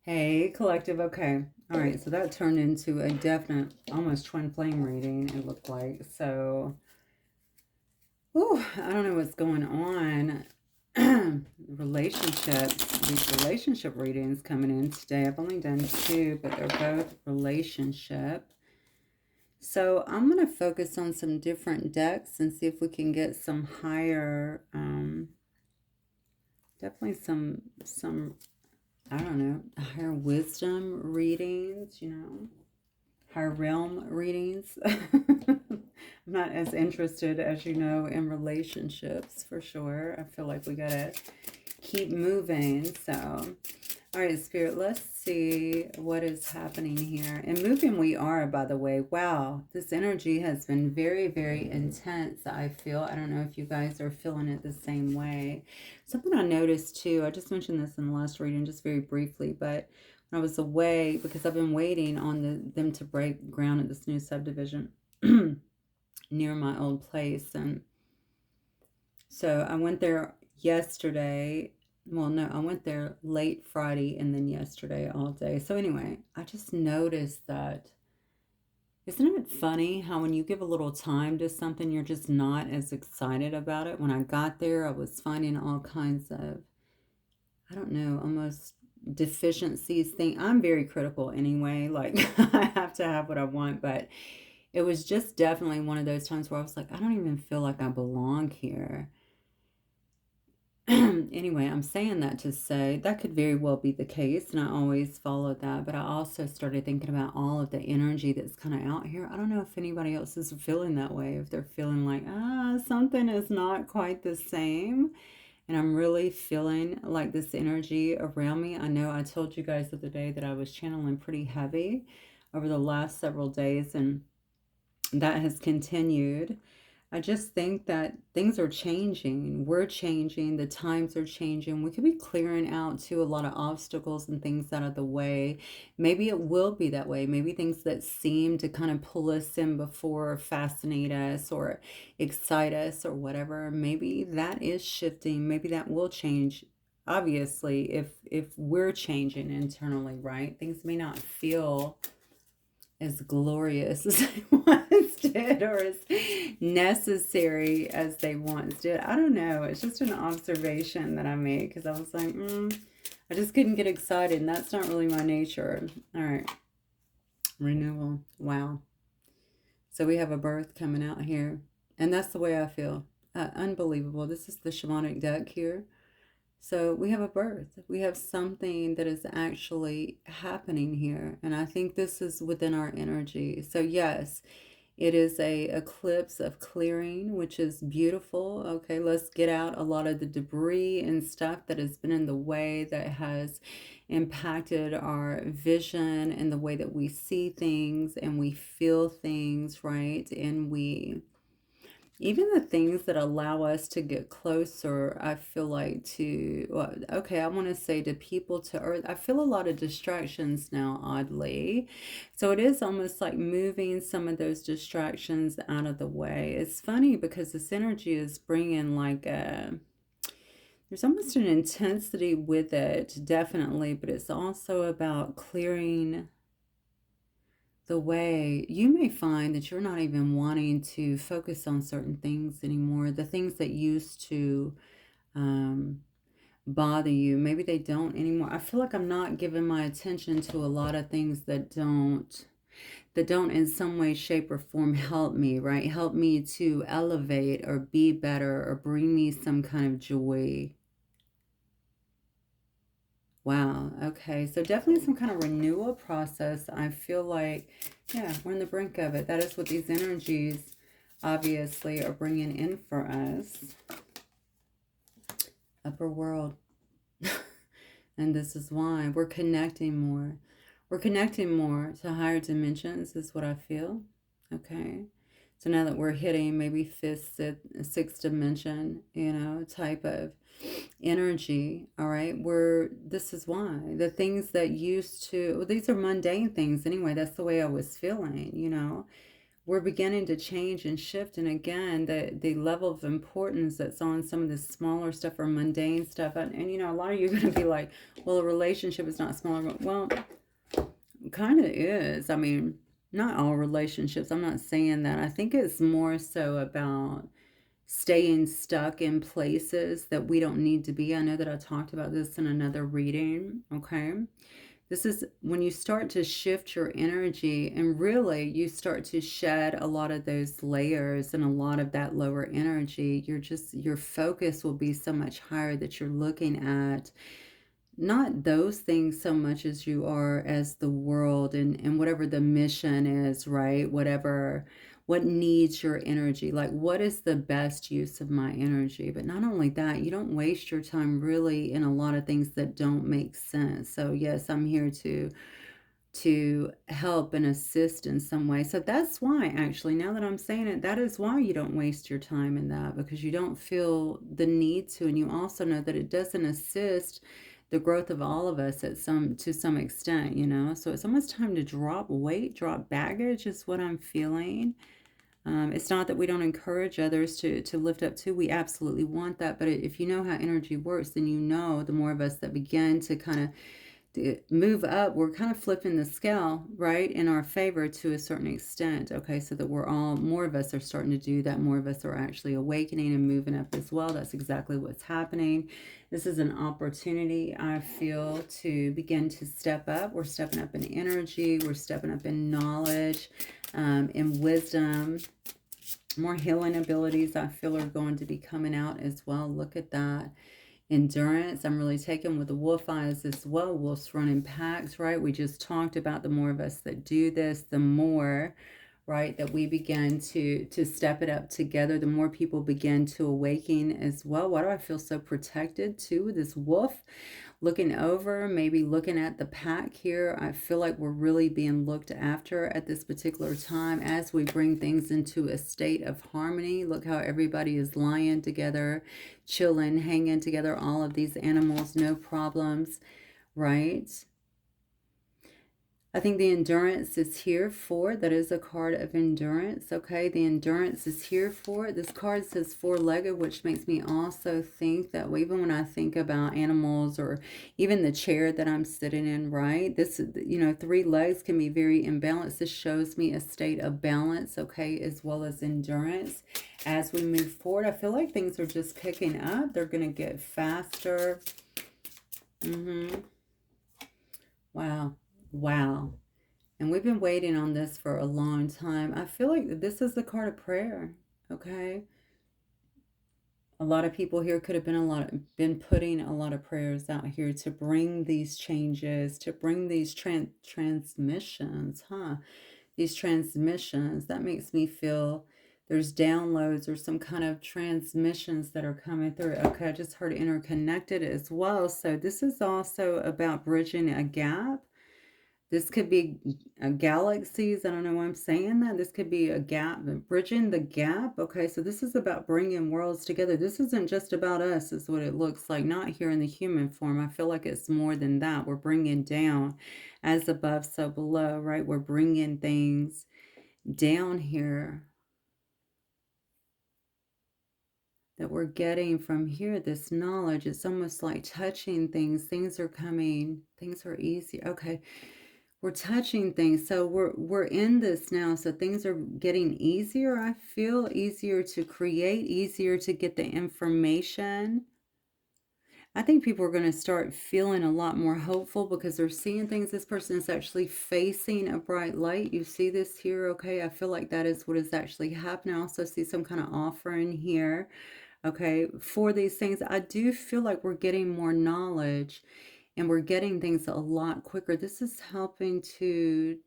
Hey, collective. Okay. All right. So that turned into a definite, almost twin flame reading, it looked like. So, I don't know what's going on. Relationships, these relationship readings coming in today. I've only done two, but they're both relationship. So I'm going to focus on some different decks and see if we can get some higher, definitely some, I don't know, higher wisdom readings, higher realm readings. I'm not as interested, as you know, in relationships for sure. I feel like we gotta keep moving. So, all right, Spirit, let's see what is happening here. And moving we are, by the way. Wow, this energy has been very, very intense, I feel. I don't know if you guys are feeling it the same way. Something I noticed too, I just mentioned this in the last reading just very briefly, but when I was away, because I've been waiting on them to break ground at this new subdivision near my old place. And so I went there yesterday. Well, no, I went there late Friday and then yesterday all day. So anyway, I just noticed that, isn't it funny how when you give a little time to something, you're just not as excited about it? When I got there, I was finding all kinds of, I don't know, almost deficiencies thing. I'm very critical anyway. Like I have to have what I want, but it was just definitely one of those times where I was like, I don't even feel like I belong here. Anyway, I'm saying that to say that could very well be the case, and I always followed that. But I also started thinking about all of the energy that's kind of out here. I don't know if anybody else is feeling that way, if they're feeling like, something is not quite the same. And I'm really feeling like this energy around me. I know I told you guys the other day that I was channeling pretty heavy over the last several days, and that has continued. I just think that things are changing. We're changing. The times are changing. We could be clearing out too a lot of obstacles and things out of the way. Maybe it will be that way. Maybe things that seem to kind of pull us in before, or fascinate us or excite us or whatever. Maybe that is shifting. Maybe that will change. Obviously, if we're changing internally, right? Things may not feel as glorious as they once did or as necessary as they once did. I don't know. It's just an observation that I made because I was like, I just couldn't get excited, and that's not really my nature. All right. Renewal. Wow. So we have a birth coming out here, and that's the way I feel. Unbelievable. This is the shamanic deck here. So we have a birth. We have something that is actually happening here. And I think this is within our energy. So yes, it is a eclipse of clearing, which is beautiful. Okay, let's get out a lot of the debris and stuff that has been in the way, that has impacted our vision and the way that we see things and we feel things, right? And we, even the things that allow us to get closer, I feel like to, well, okay, I want to say to people, to earth. I feel a lot of distractions now, oddly. So it is almost like moving some of those distractions out of the way. It's funny because this energy is bringing like a, there's almost an intensity with it, definitely, but it's also about clearing the way. You may find that you're not even wanting to focus on certain things anymore. The things that used to um, bother you, maybe they don't anymore. I feel like I'm not giving my attention to a lot of things that don't in some way, shape, or form help me, right? Help me to elevate or be better or bring me some kind of joy. Wow. Okay. So definitely some kind of renewal process. I feel like, yeah, we're on the brink of it. That is what these energies obviously are bringing in for us. Upper world. And this is why we're connecting more. We're connecting more to higher dimensions is what I feel. Okay. So now that we're hitting maybe fifth, sixth dimension, type of energy, all right, this is why the things that used to, well, these are mundane things anyway. That's the way I was feeling. we're beginning to change and shift. And again, the level of importance that's on some of the smaller stuff or mundane stuff. And you know, a lot of you are going to be like, well, a relationship is not smaller. Well, kind of is. I mean, not all relationships. I'm not saying that. I think it's more so about staying stuck in places that we don't need to be. I know that I talked about this in another reading. Okay. This is when you start to shift your energy and really you start to shed a lot of those layers and a lot of that lower energy. Your focus will be so much higher that you're looking at not those things so much as you are as the world and whatever the mission is, right? Whatever, what needs your energy, like what is the best use of my energy. But not only that, you don't waste your time really in a lot of things that don't make sense. So yes, I'm here to help and assist in some way. So that's why, actually, now that I'm saying it, that is why you don't waste your time in that, because you don't feel the need to. And you also know that it doesn't assist the growth of all of us to some extent, you know. So it's almost time to drop weight, drop baggage is what I'm feeling. It's not that we don't encourage others to lift up too. We absolutely want that. But if you know how energy works, then you know the more of us that begin to kind of move up, we're kind of flipping the scale, right, in our favor to a certain extent. Okay, so that we're all, more of us are starting to do that. More of us are actually awakening and moving up as well. That's exactly what's happening. This is an opportunity, I feel, to begin to step up. We're stepping up in energy. We're stepping up in knowledge, in wisdom. More healing abilities, I feel, are going to be coming out as well. Look at that. Endurance, I'm really taken with the wolf eyes as well. Wolves run in packs, right? We just talked about the more of us that do this, the more, right, that we begin to step it up together, the more people begin to awaken as well. Why do I feel so protected too with this wolf? Looking over, maybe looking at the pack here, I feel like we're really being looked after at this particular time as we bring things into a state of harmony. Look how everybody is lying together, chilling, hanging together, all of these animals, no problems, right? I think the endurance is here for, that is a card of endurance, okay? The endurance is here for it. This card says four-legged, which makes me also think that even when I think about animals or even the chair that I'm sitting in, right? This, you know, three legs can be very imbalanced. This shows me a state of balance, okay, as well as endurance. As we move forward, I feel like things are just picking up. They're going to get faster. Wow. Wow. And we've been waiting on this for a long time. I feel like this is the card of prayer, okay? A lot of people here could have been putting a lot of prayers out here to bring these changes, to bring these transmissions, huh? These transmissions, that makes me feel there's downloads or some kind of transmissions that are coming through. Okay, I just heard interconnected as well. So this is also about bridging a gap. This could be galaxies. I don't know why I'm saying that. This could be a gap, bridging the gap. Okay, so this is about bringing worlds together. This isn't just about us, is what it looks like. Not here in the human form. I feel like it's more than that. We're bringing down, as above, so below, right? We're bringing things down here that we're getting from here. This knowledge, it's almost like touching things. Things are coming. Things are easy. Okay. We're touching things. So we're in this now. So things are getting easier. I feel easier to create, easier to get the information. I think people are going to start feeling a lot more hopeful because they're seeing things. This person is actually facing a bright light. You see this here, okay? I feel like that is what is actually happening. I also see some kind of offering here, okay, for these things. I do feel like we're getting more knowledge and we're getting things a lot quicker. This is helping to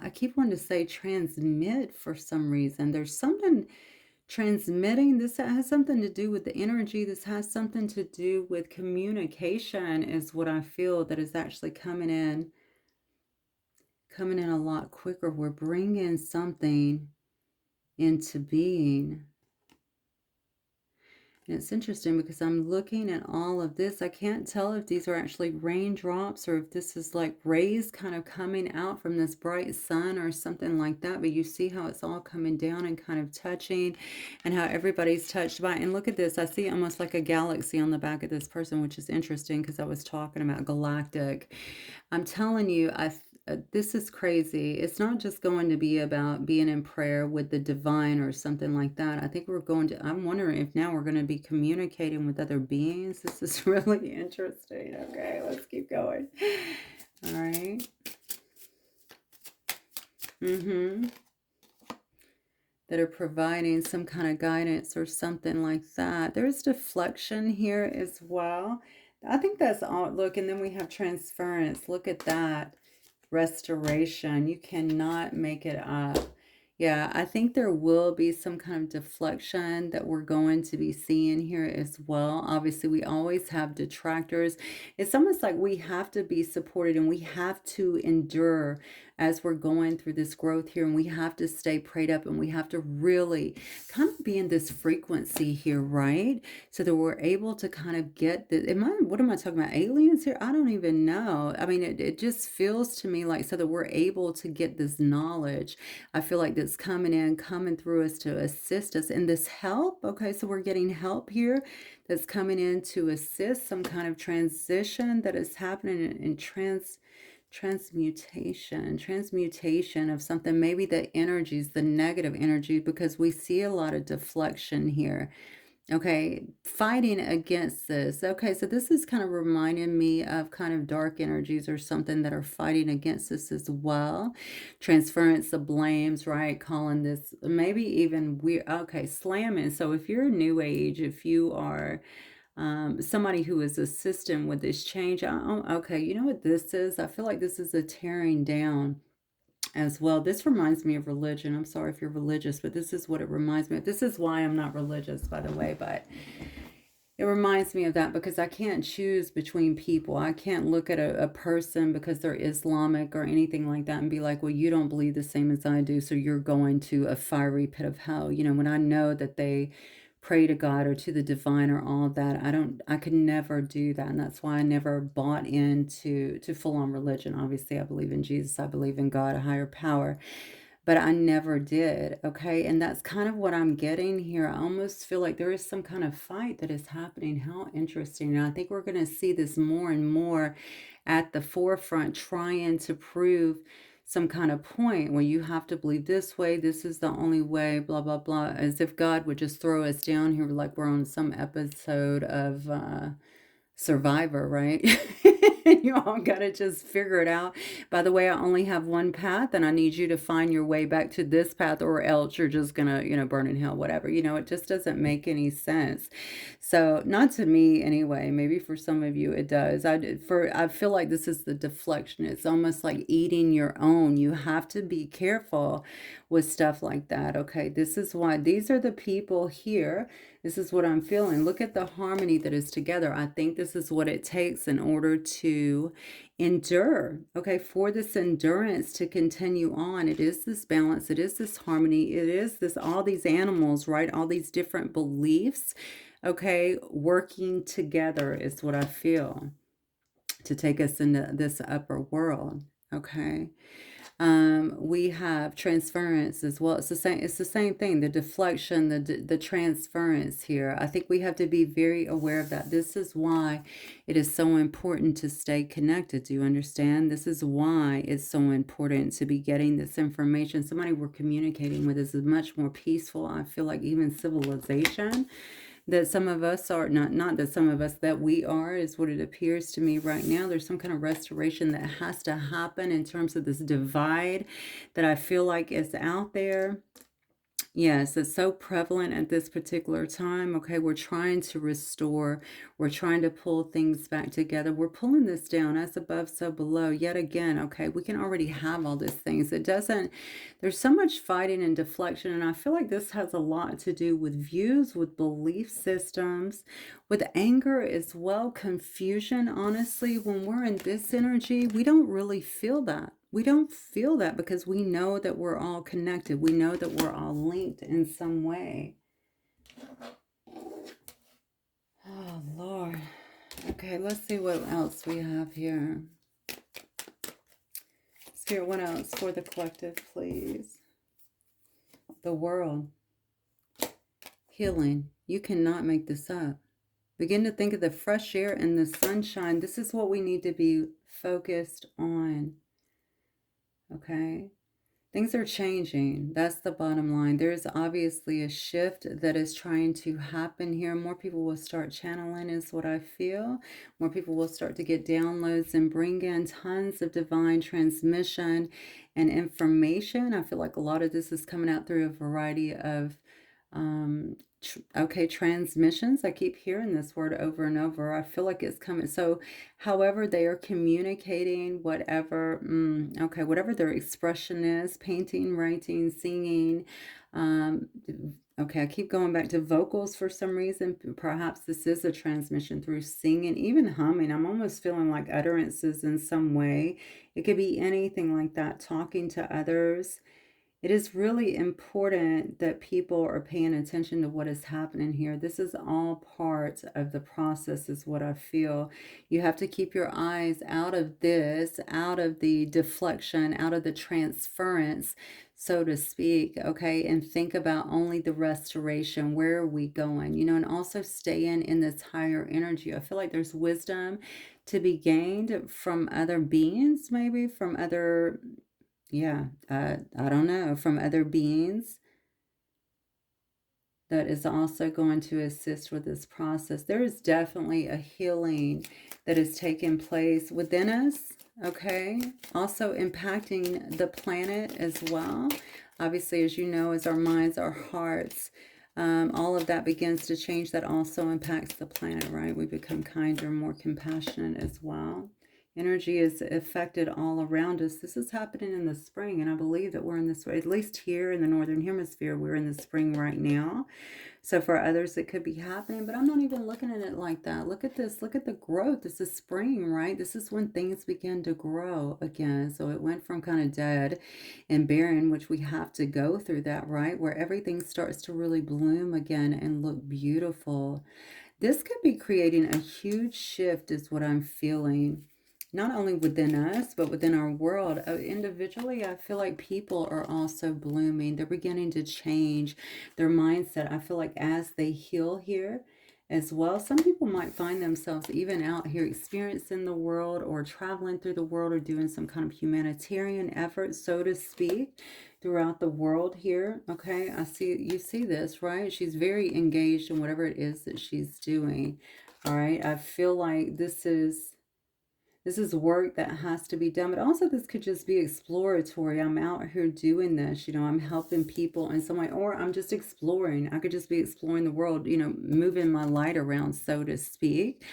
I keep wanting to say transmit for some reason. There's something transmitting. This has something to do with the energy. This has something to do with communication is what I feel that is actually coming in a lot quicker. We're bringing something into being. And it's interesting because I'm looking at all of this. I can't tell if these are actually raindrops or if this is like rays kind of coming out from this bright sun or something like that. But you see how it's all coming down and kind of touching and how everybody's touched by it. And look at this. I see almost like a galaxy on the back of this person, which is interesting because I was talking about galactic. I'm telling you, this is crazy. It's not just going to be about being in prayer with the divine or something like that. I think we're going to, I'm wondering if now we're going to be communicating with other beings. This is really interesting. Okay, let's keep going. All right. That are providing some kind of guidance or something like that. There's deflection here as well. I think that's all. Look, and then we have transference. Look at that. Restoration. You cannot make it up. Yeah, I think there will be some kind of deflection that we're going to be seeing here as well. Obviously, we always have detractors. It's almost like we have to be supported and we have to endure as we're going through this growth here, and we have to stay prayed up and we have to really kind of be in this frequency here, right? So that we're able to kind of get the, what am I talking about? Aliens here? I don't even know. I mean, it just feels to me like so that we're able to get this knowledge. I feel like that's coming in, coming through us to assist us in this help. Okay, so we're getting help here that's coming in to assist some kind of transition that is happening in transmutation of something, maybe the energies, the negative energy, because we see a lot of deflection here. Okay, fighting against this. Okay, so this is kind of reminding me of kind of dark energies or something that are fighting against this as well. Transference of blames, right? Calling this maybe even weird. Okay, slamming. So if you're new age, if you are somebody who is assisting with this change, okay, you know what this is? I feel like this is a tearing down as well. This reminds me of religion. I'm sorry if you're religious, but this is what it reminds me of. This is why I'm not religious, by the way, but it reminds me of that because I can't choose between people. I can't look at a person because they're Islamic or anything like that and be like, well, you don't believe the same as I do, so you're going to a fiery pit of hell. You know, when I know that they pray to God or to the divine or all of that, I could never do that. And that's why I never bought into full-on religion. Obviously, I believe in Jesus. I believe in God, a higher power, but I never did. Okay. And that's kind of what I'm getting here. I almost feel like there is some kind of fight that is happening. How interesting. And I think we're going to see this more and more at the forefront, trying to prove some kind of point where you have to believe this way, this is the only way, blah, blah, blah, as if God would just throw us down here like we're on some episode of Survivor, right? You all got to just figure it out. By the way, I only have one path and I need you to find your way back to this path or else you're just going to, burn in hell, whatever. It just doesn't make any sense. So, not to me anyway, maybe for some of you it does. I feel like this is the deflection. It's almost like eating your own. You have to be careful with stuff like that. Okay, this is why these are the people here. This is what I'm feeling. Look at the harmony that is together. I think this is what it takes in order to endure. Okay, for this endurance to continue on, it is this balance, it is this harmony, it is this, all these animals, right? All these different beliefs, okay, working together is what I feel to take us into this upper world. Okay. We have transference as well. It's the same thing, the deflection, the transference here. I think we have to be very aware of that. This is why it is so important to stay connected. Do you understand? This is why it's so important to be getting this information. Somebody we're communicating with is much more peaceful. I feel like even civilization that some of us are, not that some of us, that we are, is what it appears to me right now. There's some kind of restoration that has to happen in terms of this divide that I feel like is out there. Yes, it's so prevalent at this particular time. Okay, we're trying to restore. We're trying to pull things back together. We're pulling this down, as above, so below. Yet again, okay, we can already have all these things. There's so much fighting and deflection, and I feel like this has a lot to do with views, with belief systems, with anger as well, confusion. Honestly, when we're in this energy, we don't really feel that. We don't feel that because we know that we're all connected. We know that we're all linked in some way. Oh, Lord. Okay, let's see what else we have here. Spirit, what else for the collective, please? The world. Healing. You cannot make this up. Begin to think of the fresh air and the sunshine. This is what we need to be focused on. Okay? Things are changing. That's the bottom line. There's obviously a shift that is trying to happen here. More people will start channeling, is what I feel. More people will start to get downloads and bring in tons of divine transmission and information. I feel like a lot of this is coming out through a variety of transmissions. I keep hearing this word over and over. I feel like it's coming. So however they are communicating, whatever, whatever their expression is, painting, writing, singing, I keep going back to vocals for some reason. Perhaps this is a transmission through singing, even humming. I'm almost feeling like utterances in some way. It could be anything like that, talking to others. It is really important that people are paying attention to what is happening here. This is all part of the process, is what I feel. You have to keep your eyes out of this, out of the deflection, out of the transference, so to speak, okay? And think about only the restoration. Where are we going? And also staying in this higher energy. I feel like there's wisdom to be gained from other beings, maybe from other I don't know, from other beings that is also going to assist with this process. There is definitely a healing that is taking place within us, okay? Also impacting the planet as well. Obviously, as you know, as our minds, our hearts, all of that begins to change. That also impacts the planet, right? We become kinder, more compassionate as well. Energy is affected all around us. This is happening in the spring, and I believe that we're in this, at least here in the Northern Hemisphere, we're in the spring right now. So for others, it could be happening, but I'm not even looking at it like that. Look at this. Look at the growth. This is spring, right? This is when things begin to grow again. So it went from kind of dead and barren, which we have to go through that, right? Where everything starts to really bloom again and look beautiful. This could be creating a huge shift, is what I'm feeling. Not only within us, but within our world. Individually, I feel like people are also blooming. They're beginning to change their mindset. I feel like as they heal here as well, some people might find themselves even out here experiencing the world or traveling through the world or doing some kind of humanitarian effort, so to speak, throughout the world here. Okay, you see this, right? She's very engaged in whatever it is that she's doing. All right, I feel like this is work that has to be done, but also this could just be exploratory. I'm out here doing this, I'm helping people in some way, or I'm just exploring. I could just be exploring the world, moving my light around, so to speak.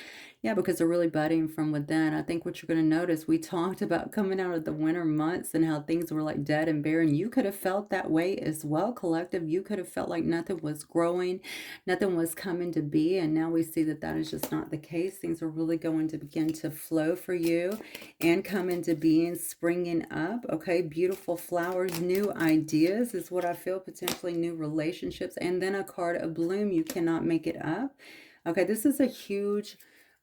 Yeah, because they're really budding from within. I think what you're going to notice, we talked about coming out of the winter months and how things were like dead and barren. You could have felt that way as well, collective. You could have felt like nothing was growing, nothing was coming to be. And now we see that that is just not the case. Things are really going to begin to flow for you and come into being, springing up. Okay, beautiful flowers, new ideas is what I feel, potentially new relationships. And then a card of bloom. You cannot make it up. Okay, this is a huge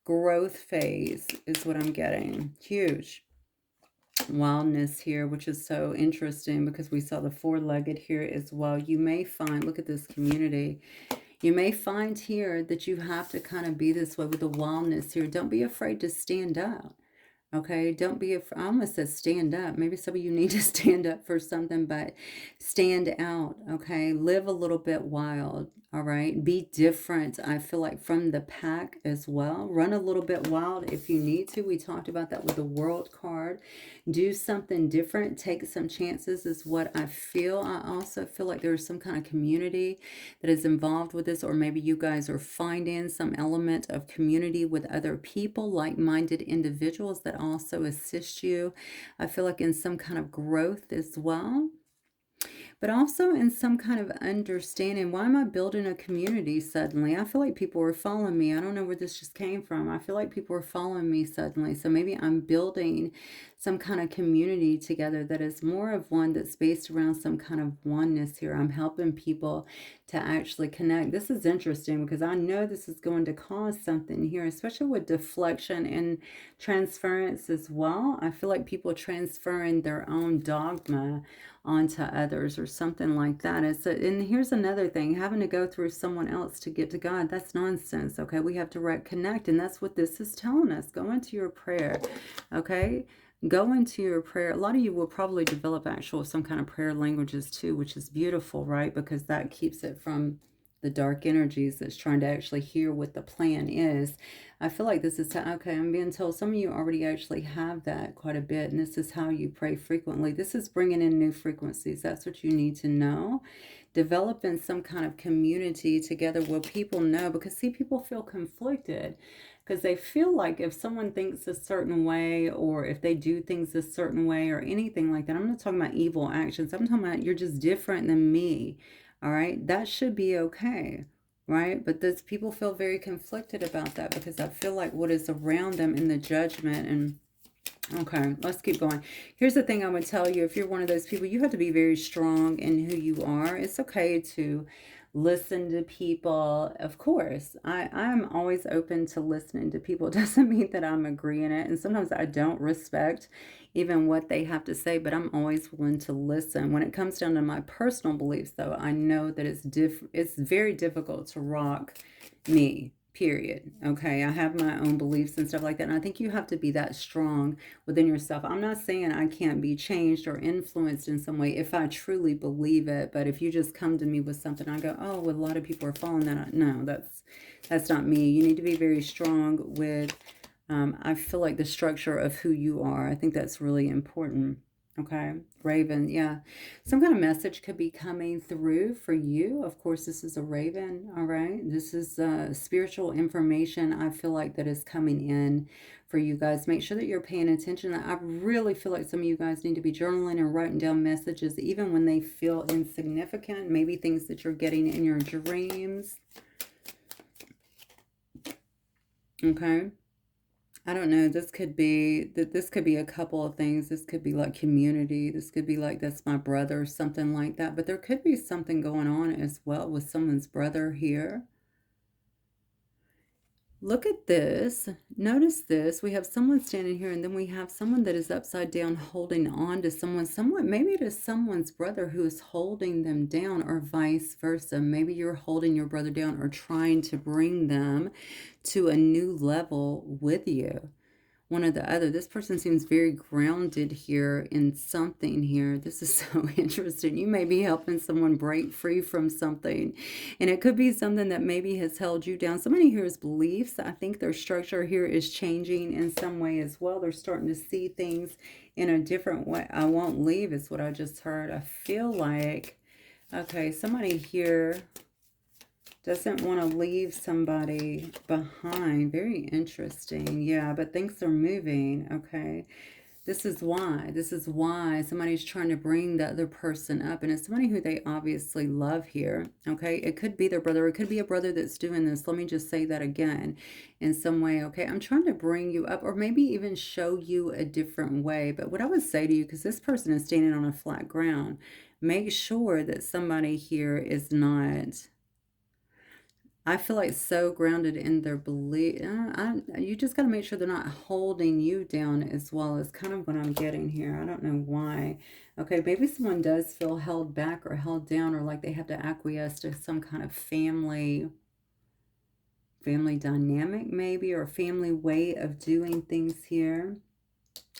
growth phase is what I'm getting. Huge wildness here, which is so interesting because we saw the four-legged here as well. You may find, look at this community. You may find here that you have to kind of be this way with the wildness here. Don't be afraid to stand up. Okay, don't be afraid. I almost said stand up. Maybe some of you need to stand up for something, but stand out. Okay, live a little bit wild. All right, be different. I feel like from the pack as well. Run a little bit wild if you need to. We talked about that with the World card. Do something different. Take some chances is what I feel. I also feel like there's some kind of community that is involved with this, or maybe you guys are finding some element of community with other people, like-minded individuals that also assist you. I feel like in some kind of growth as well, but also in some kind of understanding. Why am I building a community suddenly? I feel like people were following me. I don't know where this just came from. I feel like people were following me suddenly. So maybe I'm building some kind of community together that is more of one that's based around some kind of oneness here. I'm helping people to actually connect. This is interesting because I know this is going to cause something here, especially with deflection and transference as well. I feel like people transferring their own dogma onto others or something like that. And here's another thing, having to go through someone else to get to God, that's nonsense. Okay, we have to reconnect, and that's what this is telling us. Go into your prayer. Okay, go into your prayer. A lot of you will probably develop actual some kind of prayer languages too, which is beautiful, right? Because that keeps it from the dark energies that's trying to actually hear what the plan is. I feel like this is okay, I'm being told some of you already actually have that quite a bit, and this is how you pray frequently. This is bringing in new frequencies. That's what you need to know. Developing some kind of community together where people know, because see, people feel conflicted because they feel like if someone thinks a certain way or if they do things a certain way or anything like that, I'm not talking about evil actions, I'm talking about you're just different than me. All right, that should be okay, right? But those people feel very conflicted about that because I feel like what is around them in the judgment. And okay, let's keep going. Here's the thing I would tell you. If you're one of those people, you have to be very strong in who you are. It's okay to listen to people. Of course, I'm always open to listening to people. It doesn't mean that I'm agreeing it. And sometimes I don't respect even what they have to say, but I'm always willing to listen. When it comes down to my personal beliefs, though, I know that it's very difficult to rock me, period. Okay, I have my own beliefs and stuff like that, and I think you have to be that strong within yourself. I'm not saying I can't be changed or influenced in some way if I truly believe it, but if you just come to me with something, I go, oh, well, a lot of people are following that. No, that's not me. You need to be very strong with I feel like the structure of who you are. I think that's really important. Okay, Raven, yeah. Some kind of message could be coming through for you. Of course, this is a Raven, all right? This is spiritual information I feel like that is coming in for you guys. Make sure that you're paying attention. I really feel like some of you guys need to be journaling and writing down messages, even when they feel insignificant, maybe things that you're getting in your dreams. Okay. I don't know. This could be a couple of things. This could be like community. This could be like that's my brother, something like that. But there could be something going on as well with someone's brother here. Look at this. Notice this. We have someone standing here, and then we have someone that is upside down holding on to someone. Someone, maybe it is someone's brother who is holding them down, or vice versa. Maybe you're holding your brother down or trying to bring them to a new level with you. One or the other. This person seems very grounded here in something here. This is so interesting. You may be helping someone break free from something, and it could be something that maybe has held you down. Somebody here's beliefs. I think their structure here is changing in some way as well. They're starting to see things in a different way. I won't leave is what I just heard. I feel like, okay, somebody here doesn't want to leave somebody behind. Very interesting. Yeah, but things are moving. Okay. This is why. This is why somebody's trying to bring the other person up. And it's somebody who they obviously love here. Okay. It could be their brother. It could be a brother that's doing this. Let me just say that again in some way. Okay. I'm trying to bring you up or maybe even show you a different way. But what I would say to you, because this person is standing on a flat ground, make sure that somebody here is not... I feel like so grounded in their belief. You just got to make sure they're not holding you down as well as kind of what I'm getting here. I don't know why. Okay, maybe someone does feel held back or held down or like they have to acquiesce to some kind of family dynamic maybe, or family way of doing things here.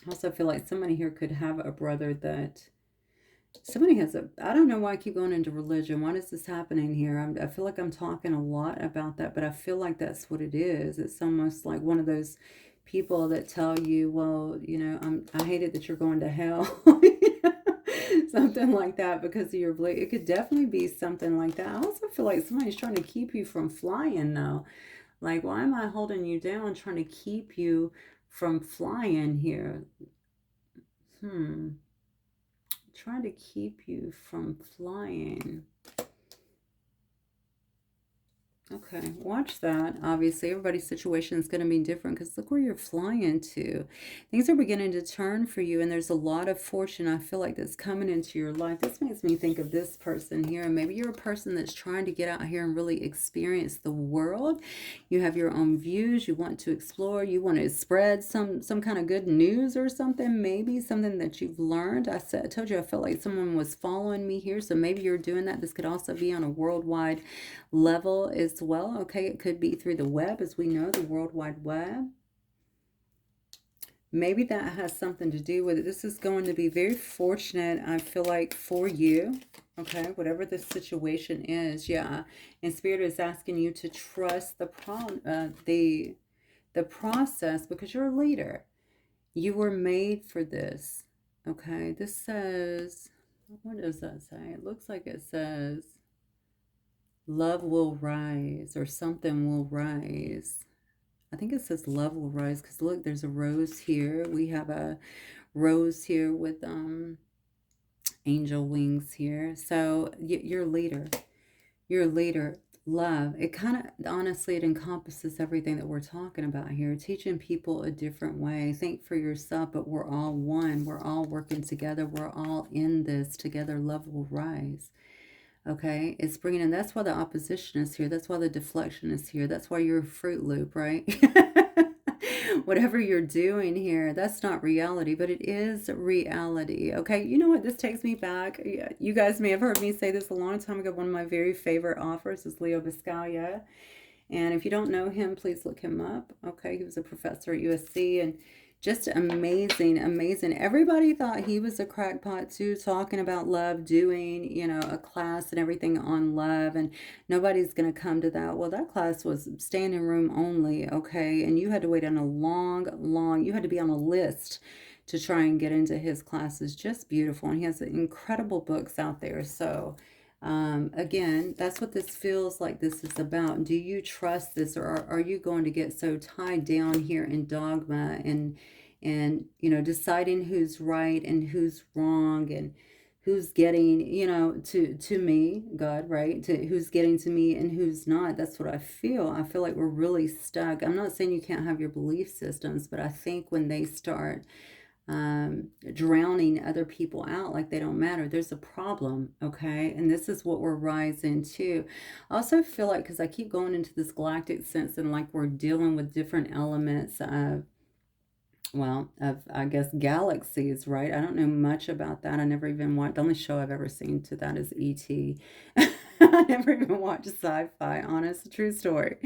I also feel like somebody here could have a brother that... Somebody has a... I don't know why I keep going into religion. Why is this happening here? I feel like I'm talking a lot about that, but I feel like that's what it is. It's almost like one of those people that tell you, well, you know, I hate it that you're going to hell. Something like that because of your belief. It could definitely be something like that. I also feel like somebody's trying to keep you from flying, though. Like, why am I holding you down, trying to keep you from flying here? Trying to keep you from flying. Okay, watch that. Obviously, everybody's situation is going to be different because look where you're flying to. Things are beginning to turn for you, and there's a lot of fortune I feel like that's coming into your life. This makes me think of this person here. Maybe you're a person that's trying to get out here and really experience the world. You have your own views, you want to explore, you want to spread some kind of good news or something, maybe something that you've learned. I told you I felt like someone was following me here, so maybe you're doing that. This could also be on a worldwide level as well. Okay, it could be through the web, as we know, the World Wide Web. Maybe that has something to do with it. This is going to be very fortunate, I feel like, for you. Okay, whatever the situation is, yeah. And Spirit is asking you to trust the process because you're a leader. You were made for this. Okay, this says, what does that say? It looks like it says love will rise or something will rise. I think it says love will rise because look, there's a rose here. We have a rose here with angel wings here. So you're a leader. You're a leader. Love. It kind of, honestly, it encompasses everything that we're talking about here. Teaching people a different way. Think for yourself, but we're all one. We're all working together. We're all in this together. Love will rise. Okay, it's bringing in, that's why the opposition is here. That's why the deflection is here. That's why you're a Fruit Loop, right? Whatever you're doing here, that's not reality, but it is reality. Okay, you know what? This takes me back. You guys may have heard me say this a long time ago. One of my very favorite authors is Leo Biscaglia. And if you don't know him, please look him up. Okay, he was a professor at USC and just amazing, amazing. Everybody thought he was a crackpot too, talking about love, doing, a class and everything on love, and nobody's going to come to that. Well, that class was standing room only, okay, and you had to wait on a you had to be on a list to try and get into his classes. Just beautiful, and he has incredible books out there. So, again, that's what this feels like this is about. Do you trust this, or are you going to get so tied down here in dogma and deciding who's right and who's wrong and who's getting to me, God, right, to who's getting to me and who's not? That's what I feel like we're really stuck. I'm not saying you can't have your belief systems, but I think when they start drowning other people out like they don't matter, there's a problem. Okay, and this is what we're rising to. I also feel like, because I keep going into this galactic sense and like we're dealing with different elements of, well, of, I guess, galaxies, right? I don't know much about that. I never even watched, the only show I've ever seen to that is E.T. I never even watched sci-fi, honest, true story.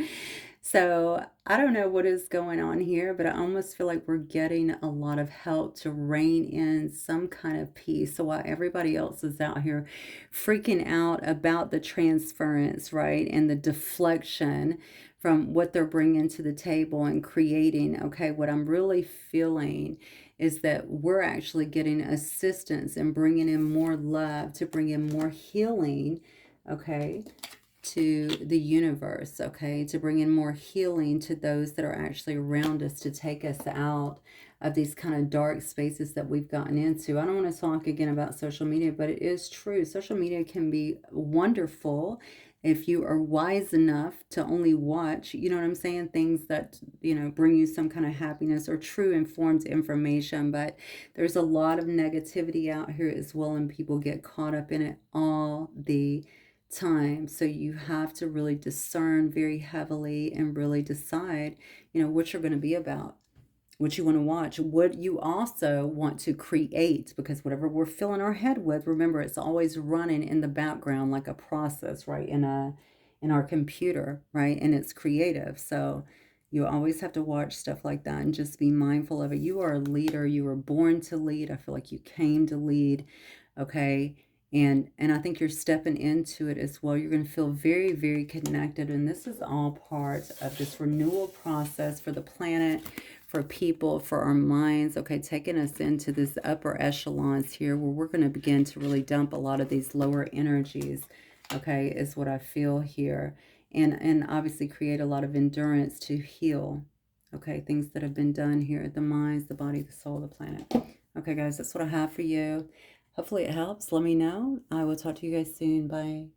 So I don't know what is going on here, but I almost feel like we're getting a lot of help to rein in some kind of peace. So while everybody else is out here freaking out about the transference, right, and the deflection from what they're bringing to the table and creating, okay, what I'm really feeling is that we're actually getting assistance and bringing in more love to bring in more healing, okay, to the universe, okay, to bring in more healing to those that are actually around us, to take us out of these kind of dark spaces that we've gotten into. I don't want to talk again about social media, but it is true. Social media can be wonderful if you are wise enough to only watch, you know what I'm saying, things that, bring you some kind of happiness or true informed information. But there's a lot of negativity out here as well, and people get caught up in it all the time. So you have to really discern very heavily and really decide, what you're going to be about, what you want to watch, what you also want to create, because whatever we're filling our head with, remember, it's always running in the background like a process, right? In our computer, right? And it's creative. So you always have to watch stuff like that and just be mindful of it. You are a leader. You were born to lead. I feel like you came to lead. Okay. And I think you're stepping into it as well. You're going to feel very, very connected. And this is all part of this renewal process for the planet, for people, for our minds, okay, taking us into this upper echelons here where we're going to begin to really dump a lot of these lower energies, okay, is what I feel here. And obviously create a lot of endurance to heal, okay, things that have been done here, the minds, the body, the soul, the planet. Okay, guys, that's what I have for you. Hopefully it helps. Let me know. I will talk to you guys soon. Bye.